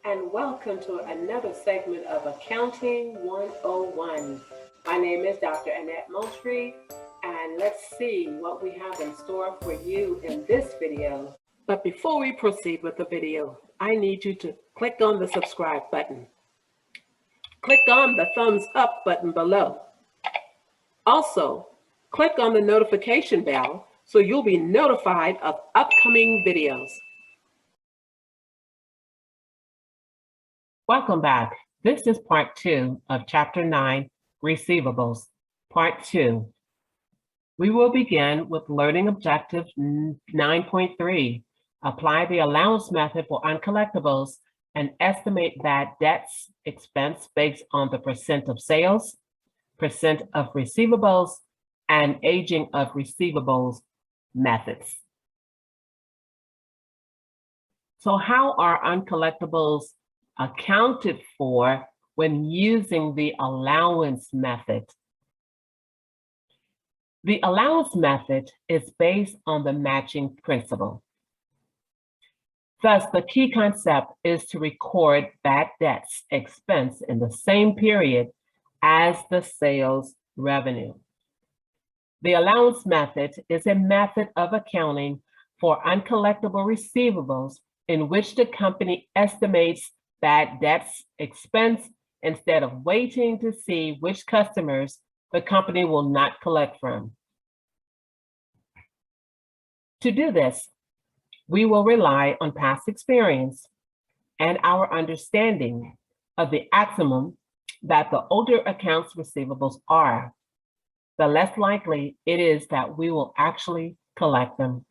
and welcome to another segment of Accounting 101. My name is Dr. Annette Moultrie, and let's see what we have in store for you in this video. But before we proceed with the video, I need you to click on the subscribe button. Click on the thumbs up button below. Also, click on the notification bell so you'll be notified of upcoming videos. Welcome back. This is part 2 of Chapter 9, Receivables, Part 2. We will begin with Learning Objective 9.3. Apply the allowance method for uncollectibles and estimate bad debts expense based on the percent of sales, percent of receivables, and aging of receivables methods. So how are uncollectibles accounted for when using the allowance method? The allowance method is based on the matching principle. Thus, the key concept is to record bad debts expense in the same period as the sales revenue. The allowance method is a method of accounting for uncollectible receivables in which the company estimates bad debts expense instead of waiting to see which customers the company will not collect from. To do this, we will rely on past experience and our understanding of the axiom that the older accounts receivables are, the less likely it is that we will actually collect them.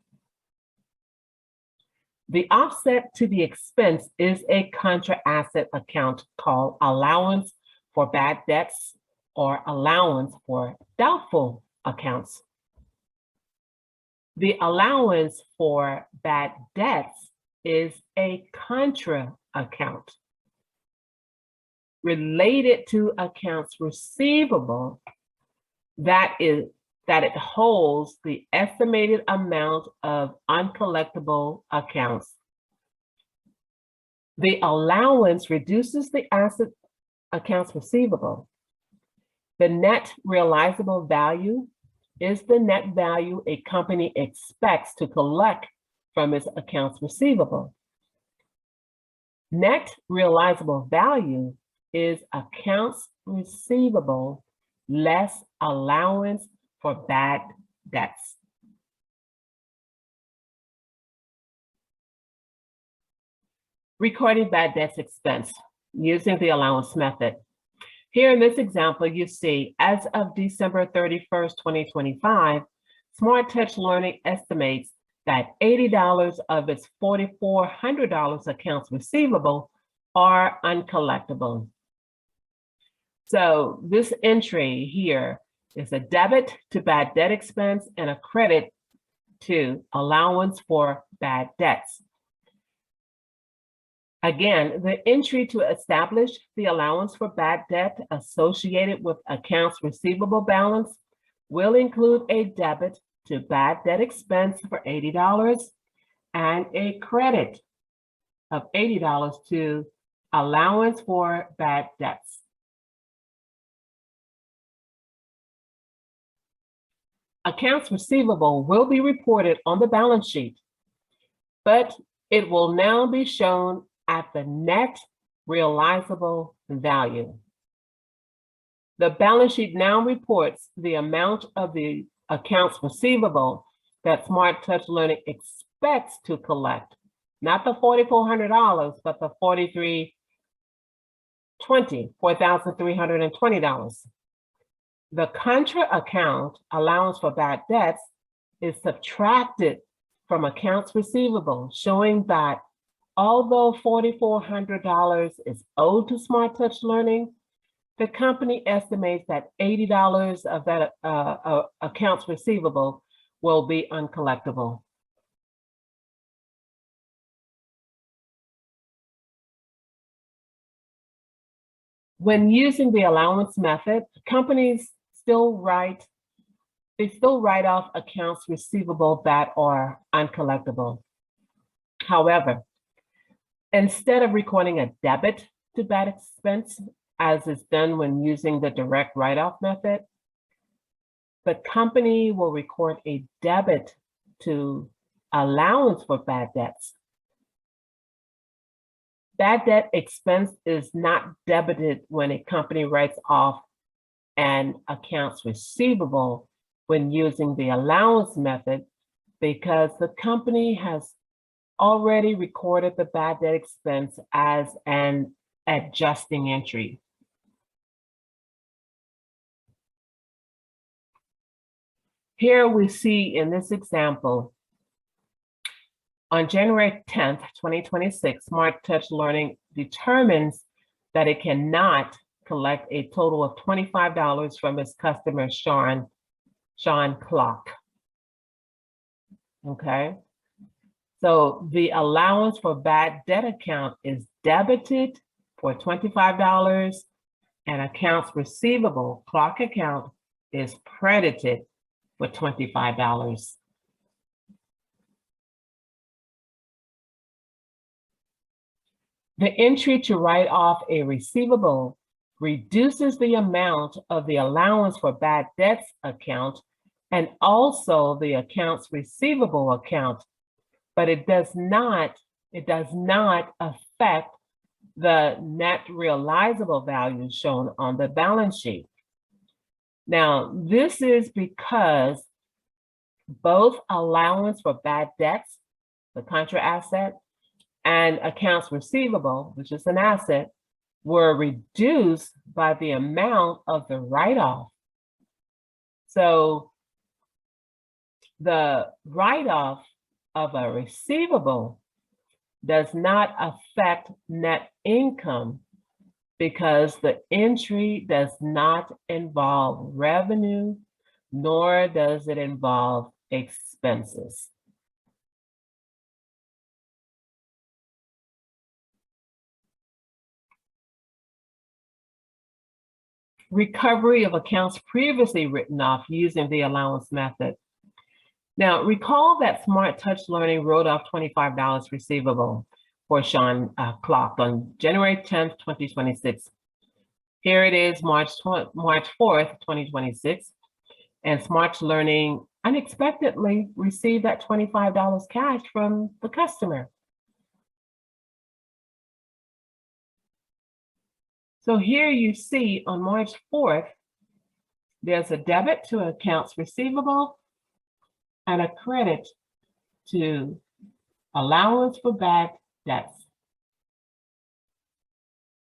The offset to the expense is a contra asset account called allowance for bad debts or allowance for doubtful accounts. The allowance for bad debts is a contra account related to accounts receivable that it holds the estimated amount of uncollectible accounts. The allowance reduces the asset accounts receivable. The net realizable value is the net value a company expects to collect from its accounts receivable. Net realizable value is accounts receivable less allowance for bad debts. Recording bad debts expense using the allowance method. Here in this example, you see, as of December 31st, 2025, Smart Touch Learning estimates that $80 of its $4,400 accounts receivable are uncollectible. So this entry here is a debit to bad debt expense and a credit to allowance for bad debts. Again, the entry to establish the allowance for bad debt associated with accounts receivable balance will include a debit to bad debt expense for $80 and a credit of $80 to allowance for bad debts. Accounts receivable will be reported on the balance sheet, but it will now be shown at the net realizable value. The balance sheet now reports the amount of the accounts receivable that Smart Touch Learning expects to collect, not the $4,400, but the $4,320. The contra account allowance for bad debts is subtracted from accounts receivable, showing that although $4,400 is owed to Smart Touch Learning, the company estimates that $80 of that accounts receivable will be uncollectible. When using the allowance method, companies still write off accounts receivable that are uncollectible. However, Instead of recording a debit to bad expense, as is done when using the direct write-off method, the company will record a debit to allowance for bad debts. Bad debt expense is not debited when a company writes off an accounts receivable when using the allowance method, because the company has already recorded the bad debt expense as an adjusting entry. Here we see in this example, on January 10th, 2026, Smart Touch Learning determines that it cannot collect a total of $25 from its customer, Sean Clock. Okay, so the allowance for bad debt account is debited for $25, and accounts receivable, Clock account, is credited for $25. The entry to write off a receivable reduces the amount of the allowance for bad debts account and also the accounts receivable account, but it does not affect the net realizable value shown on the balance sheet. Now, this is because both allowance for bad debts, the contra asset, and accounts receivable, which is an asset, were reduced by the amount of the write-off. So the write-off of a receivable does not affect net income because the entry does not involve revenue, nor does it involve expenses. Recovery of accounts previously written off using the allowance method. Now, recall that Smart Touch Learning wrote off $25 receivable for Sean Clock on January 10th, 2026. Here it is, March 4th, 2026, and Smart Learning unexpectedly received that $25 cash from the customer. So here you see on March 4th, there's a debit to accounts receivable and a credit to allowance for bad debts.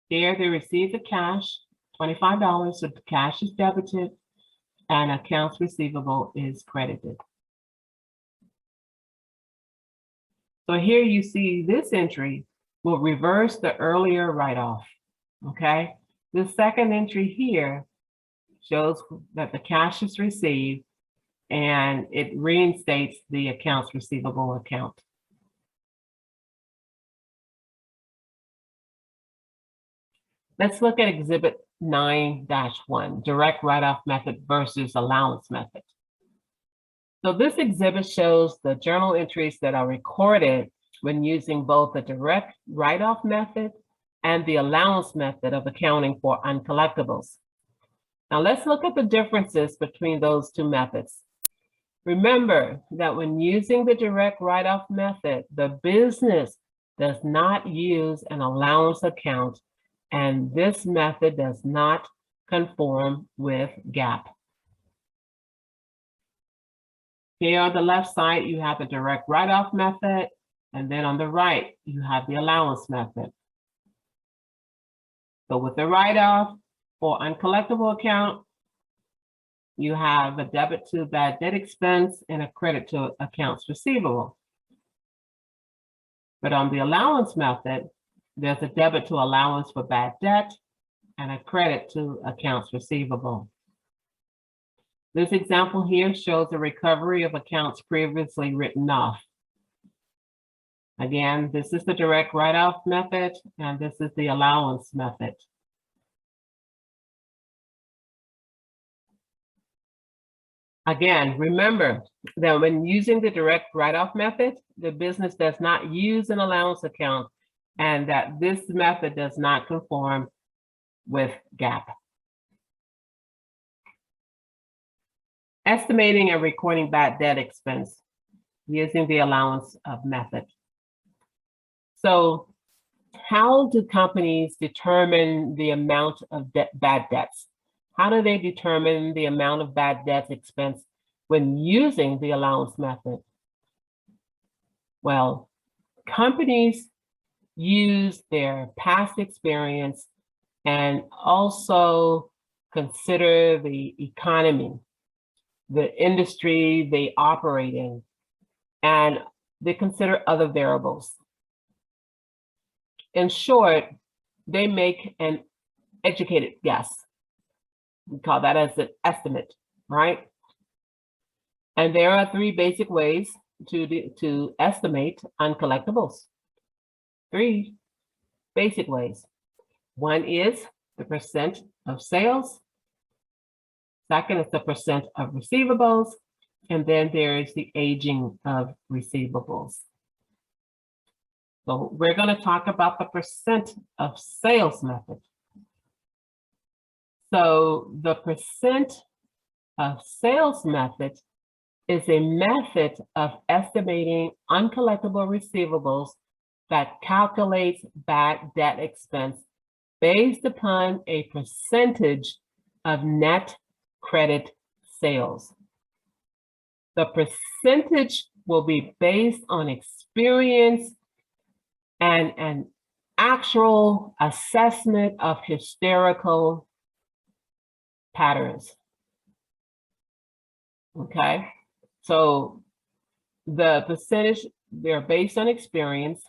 Here they received the cash, $25, so the cash is debited and accounts receivable is credited. So here you see this entry will reverse the earlier write-off. Okay, the second entry here shows that the cash is received and it reinstates the accounts receivable account. Let's look at Exhibit 9-1, direct write-off method versus allowance method. So this exhibit shows the journal entries that are recorded when using both the direct write-off method and the allowance method of accounting for uncollectibles. Now let's look at the differences between those two methods. Remember that when using the direct write-off method, the business does not use an allowance account, and this method does not conform with GAAP. Here on the left side, you have the direct write-off method, and then on the right, you have the allowance method. So with the write-off for uncollectible account, you have a debit to bad debt expense and a credit to accounts receivable. But on the allowance method, there's a debit to allowance for bad debt and a credit to accounts receivable. This example here shows the recovery of accounts previously written off. Again, this is the direct write-off method, and this is the allowance method. Again, remember that when using the direct write-off method, the business does not use an allowance account, and that this method does not conform with GAAP. Estimating and recording bad debt expense using the allowance method. So how do companies determine the amount of bad debts? How do they determine the amount of bad debts expense when using the allowance method? Well, companies use their past experience and also consider the economy, the industry they operate in, and they consider other variables. In short, they make an educated guess. We call that as an estimate, right? And there are three basic ways to estimate uncollectibles. Three basic ways. One is the percent of sales. Second is the percent of receivables. And then there is the aging of receivables. So we're going to talk about the percent of sales method. So the percent of sales method is a method of estimating uncollectible receivables that calculates bad debt expense based upon a percentage of net credit sales. The percentage will be based on experience and an actual assessment of historical patterns. Okay, so the percentage, they're based on experience,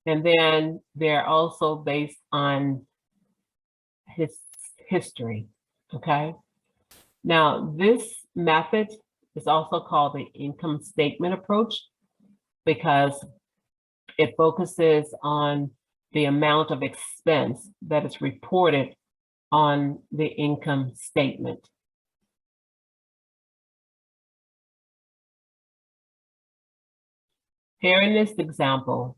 and then they're also based on history. Okay, now this method is also called the income statement approach because it focuses on the amount of expense that is reported on the income statement. Here in this example,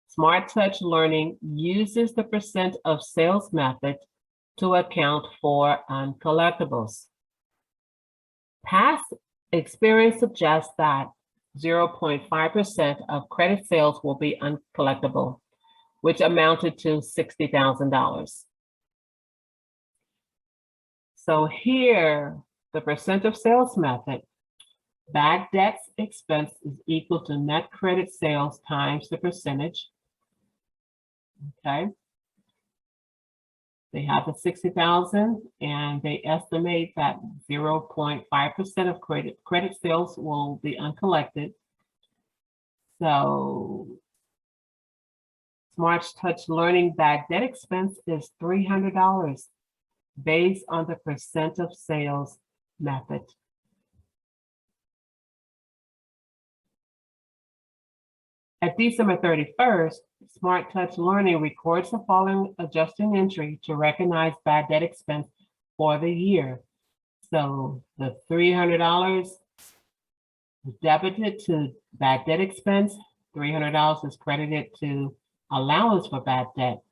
Smart Touch Learning uses the percent of sales method to account for uncollectibles. Past experience suggests that 0.5% of credit sales will be uncollectible, which amounted to $60,000. So here, the percent of sales method, bad debts expense is equal to net credit sales times the percentage. Okay. They have the 60,000 and they estimate that 0.5% of credit sales will be uncollected. So Smart Touch Learning bad debt expense is $300 based on the percent of sales method. At December 31st, Smart Touch Learning records the following adjusting entry to recognize bad debt expense for the year. So the $300 is debited to bad debt expense, $300 is credited to allowance for bad debt.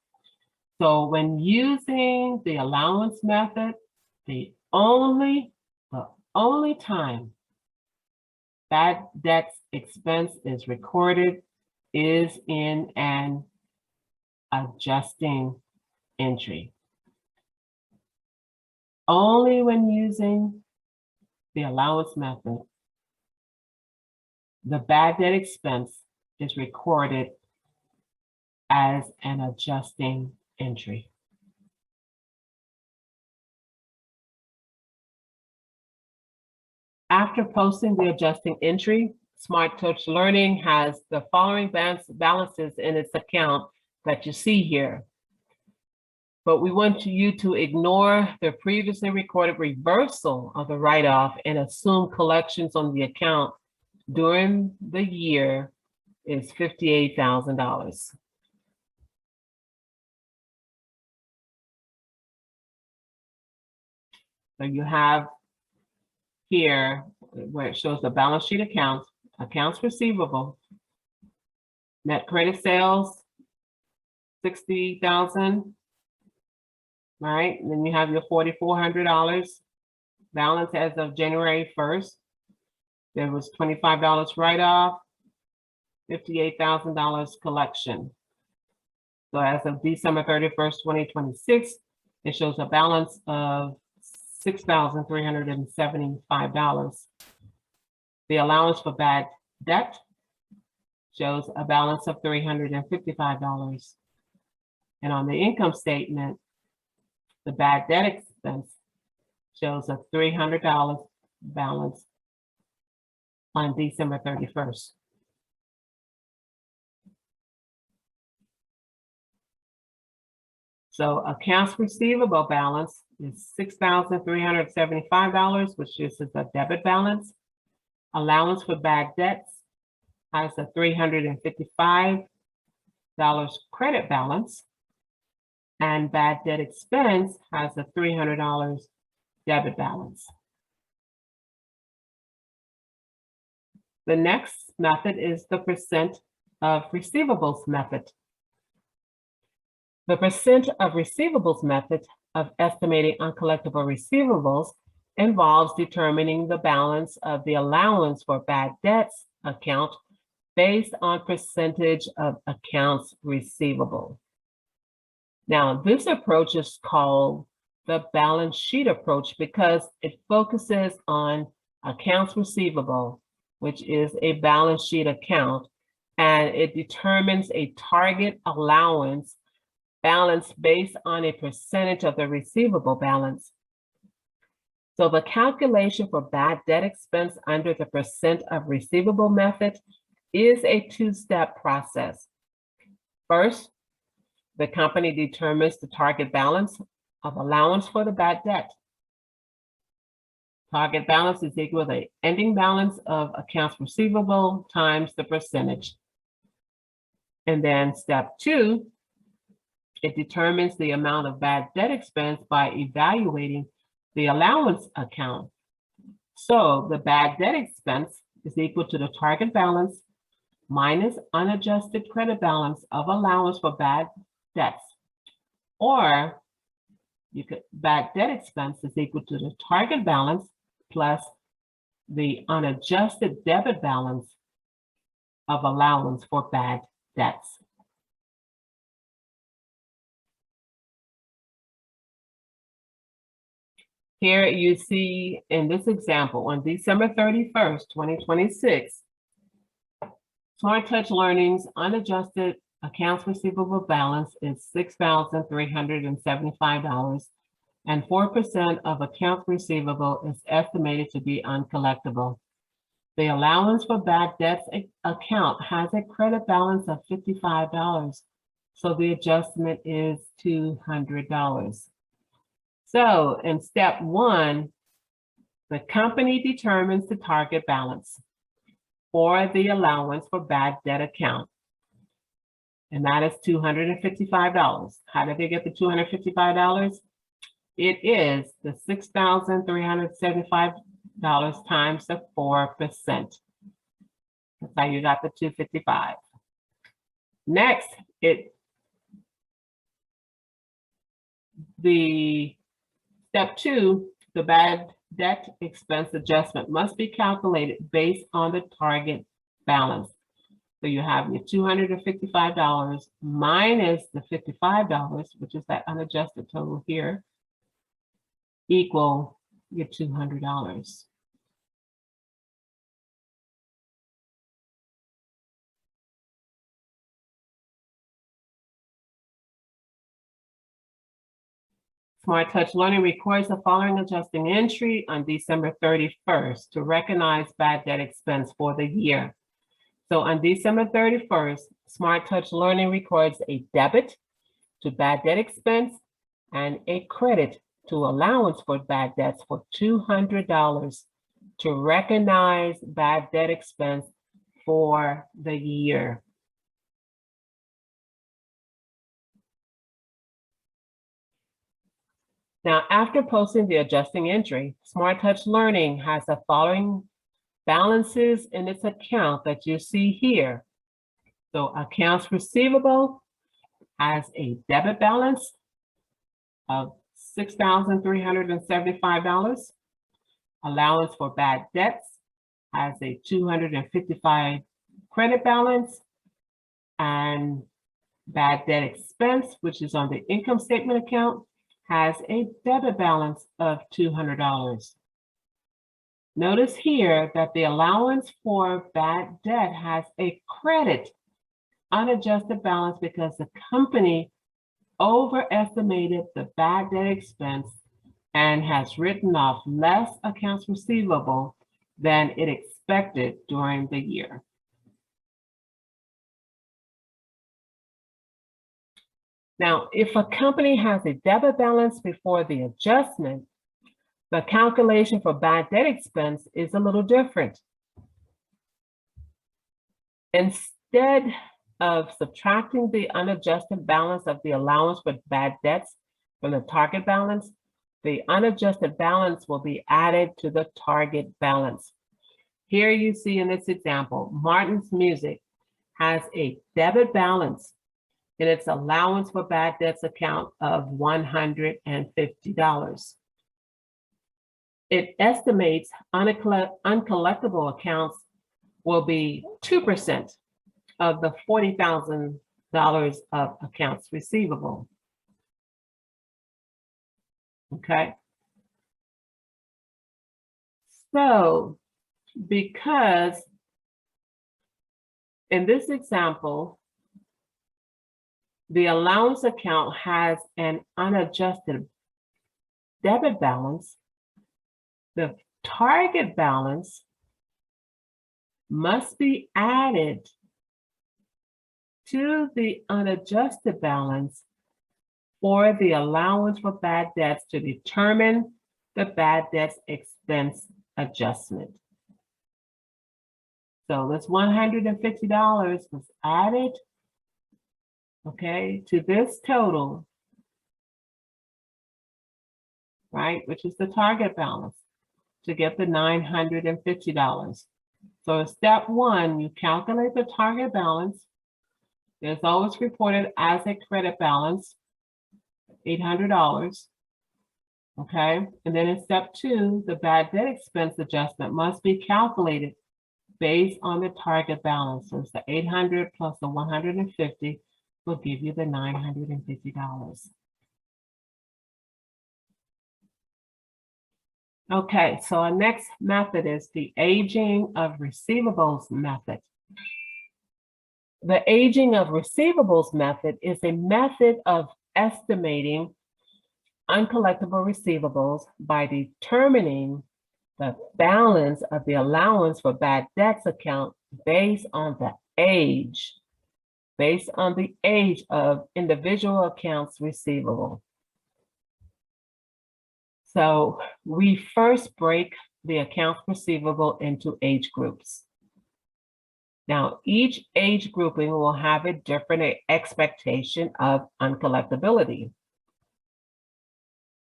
So when using the allowance method, the only time bad debt expense is recorded is in an adjusting entry. Only when using the allowance method, the bad debt expense is recorded as an adjusting entry. After posting the adjusting entry, Smart Touch Learning has the following balances in its account that you see here. But we want you to ignore the previously recorded reversal of the write-off and assume collections on the account during the year is $58,000. So you have here where it shows the balance sheet accounts receivable, net credit sales $60,000, right? And then you have your $4,400 balance as of January 1st. There was $25 write-off, $58,000 collection. So as of December 31st, 2026, it shows a balance of $6,375. The allowance for bad debt shows a balance of $355. And on the income statement, the bad debt expense shows a $300 balance on December 31st. So accounts receivable balance is $6,375, which is a debit balance. Allowance for bad debts has a $355 credit balance, and bad debt expense has a $300 debit balance. The next method is the percent of receivables method. The percent of receivables method of estimating uncollectible receivables involves determining the balance of the allowance for bad debts account based on percentage of accounts receivable. Now, this approach is called the balance sheet approach because it focuses on accounts receivable, which is a balance sheet account, and it determines a target allowance balance based on a percentage of the receivable balance. So the calculation for bad debt expense under the percent of receivable method is a two-step process. First, the company determines the target balance of allowance for the bad debt. Target balance is equal to the ending balance of accounts receivable times the percentage. And then step two, it determines the amount of bad debt expense by evaluating the allowance account. So the bad debt expense is equal to the target balance minus unadjusted credit balance of allowance for bad debts. Or bad debt expense is equal to the target balance plus the unadjusted debit balance of allowance for bad debts. Here you see in this example, on December 31st, 2026, Smart Touch Learning's unadjusted accounts receivable balance is $6,375, and 4% of accounts receivable is estimated to be uncollectible. The allowance for bad debts account has a credit balance of $55, so the adjustment is $200. So in step one, the company determines the target balance for the allowance for bad debt account, and that is $255. How did they get the $255? It is the $6,375 times the 4%. That's how you got the $255. Next, step two, the bad debt expense adjustment must be calculated based on the target balance. So you have your $255 minus the $55, which is that unadjusted total here, equal your $200. Smart Touch Learning records the following adjusting entry on December 31st to recognize bad debt expense for the year. So on December 31st, Smart Touch Learning records a debit to bad debt expense and a credit to allowance for bad debts for $200 to recognize bad debt expense for the year. Now, after posting the adjusting entry, Smart Touch Learning has the following balances in its account that you see here. So accounts receivable has a debit balance of $6,375. Allowance for bad debts has a $255 credit balance, and bad debt expense, which is on the income statement account, has a debit balance of $200. Notice here that the allowance for bad debt has a credit unadjusted balance because the company overestimated the bad debt expense and has written off less accounts receivable than it expected during the year. Now, if a company has a debit balance before the adjustment, the calculation for bad debt expense is a little different. Instead of subtracting the unadjusted balance of the allowance for bad debts from the target balance, the unadjusted balance will be added to the target balance. Here you see in this example, Martin's Music has a debit balance in its allowance for bad debts account of $150. It estimates uncollectible accounts will be 2% of the $40,000 of accounts receivable. Okay. So, because in this example, the allowance account has an unadjusted debit balance, the target balance must be added to the unadjusted balance for the allowance for bad debts to determine the bad debts expense adjustment. So this $150 was added, okay, to this total, right, which is the target balance, to get the $950. So step one, you calculate the target balance. It's always reported as a credit balance, $800, okay? And then in step two, the bad debt expense adjustment must be calculated based on the target balance. So it's the 800 plus the 150 will give you the $950. Okay, so our next method is the aging of receivables method. The aging of receivables method is a method of estimating uncollectible receivables by determining the balance of the allowance for bad debts account based on the age of individual accounts receivable. So we first break the accounts receivable into age groups. Now, each age grouping will have a different expectation of uncollectability.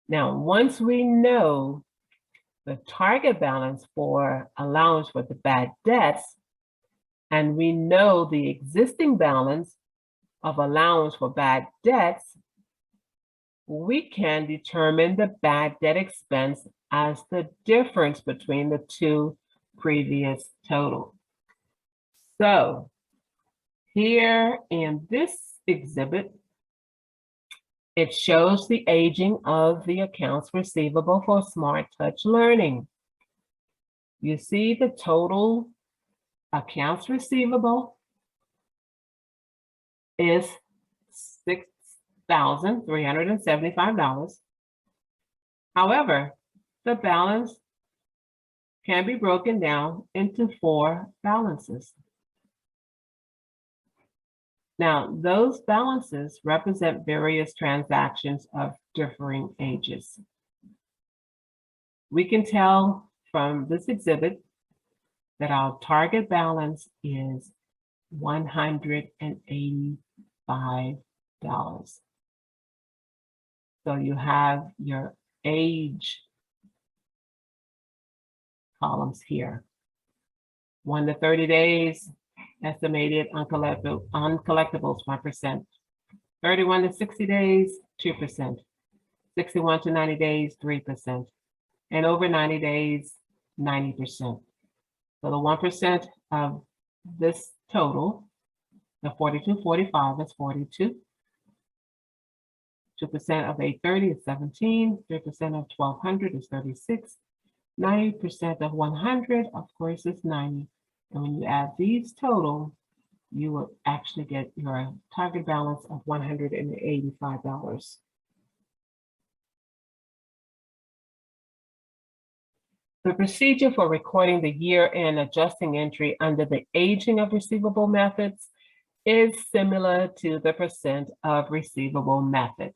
Now, once we know the target balance for allowance for the bad debts, and we know the existing balance of allowance for bad debts, we can determine the bad debt expense as the difference between the two previous totals. So here in this exhibit, it shows the aging of the accounts receivable for Smart Touch Learning. You see the total accounts receivable is $6,375. However, the balance can be broken down into 4 balances. Now, those balances represent various transactions of differing ages. We can tell from this exhibit that our target balance is $185. So you have your age columns here. 1 to 30 days, estimated uncollectibles 1%. 31 to 60 days, 2%. 61 to 90 days, 3%. And over 90 days, 90%. So the 1% of this total, the 4245 is 42. 2% of 830 is 17. 3% of 1200 is 36. 90% of 100, of course, is 90. And when you add these total, you will actually get your target balance of $185. The procedure for recording the year-end adjusting entry under the aging of receivable methods is similar to the percent of receivable method.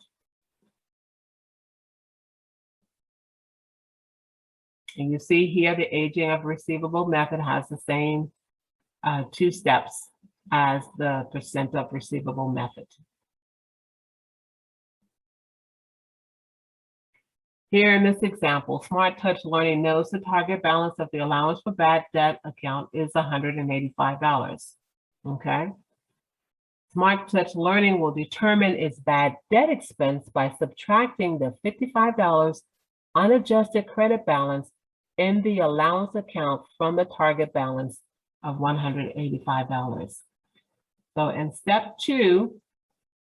And you see here the aging of receivable method has the same 2 steps as the percent of receivable method. Here in this example, Smart Touch Learning knows the target balance of the allowance for bad debt account is $185. Okay. Smart Touch Learning will determine its bad debt expense by subtracting the $55 unadjusted credit balance in the allowance account from the target balance of $185. So in step 2,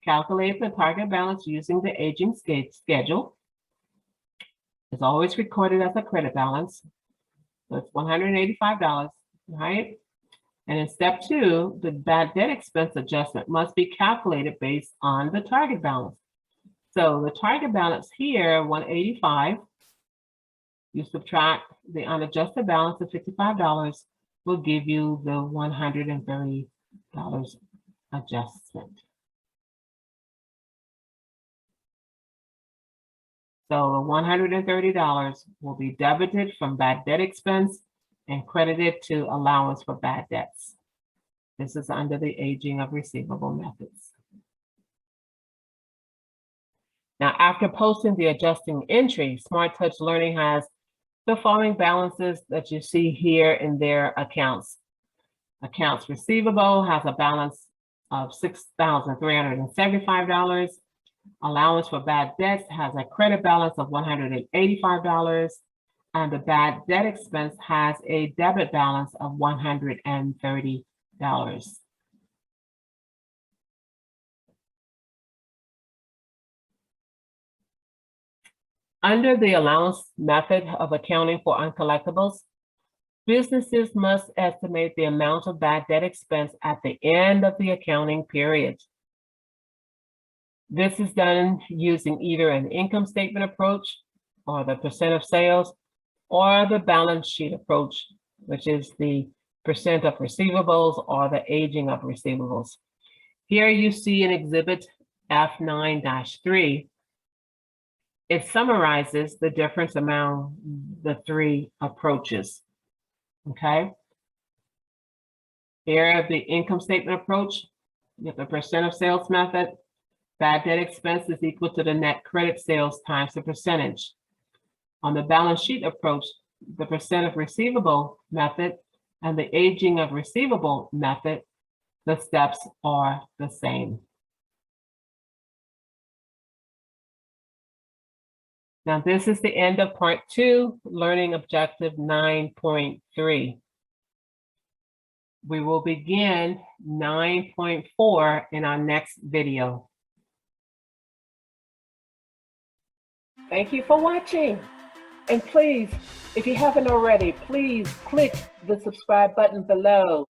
calculate the target balance using the aging schedule. It's always recorded as a credit balance. So it's $185, right? And in step 2, the bad debt expense adjustment must be calculated based on the target balance. So the target balance here, 185, you subtract the unadjusted balance of $55 will give you the $130 adjustment. So the $130 will be debited from bad debt expense and credited to allowance for bad debts. This is under the aging of receivable methods. Now, after posting the adjusting entry, Smart Touch Learning has the following balances that you see here in their accounts. Accounts receivable has a balance of $6,375. Allowance for bad debts has a credit balance of $185. And the bad debt expense has a debit balance of $130. Under the allowance method of accounting for uncollectibles, businesses must estimate the amount of bad debt expense at the end of the accounting period. This is done using either an income statement approach or the percent of sales or the balance sheet approach, which is the percent of receivables or the aging of receivables. Here you see in Exhibit F9-3. It summarizes the difference among the 3 approaches, okay? Here, the income statement approach, you have the percent of sales method. Bad debt expense is equal to the net credit sales times the percentage. On the balance sheet approach, the percent of receivable method and the aging of receivable method, the steps are the same. Now, this is the end of part 2, learning objective 9.3. We will begin 9.4 in our next video. Thank you for watching. And please, if you haven't already, please click the subscribe button below.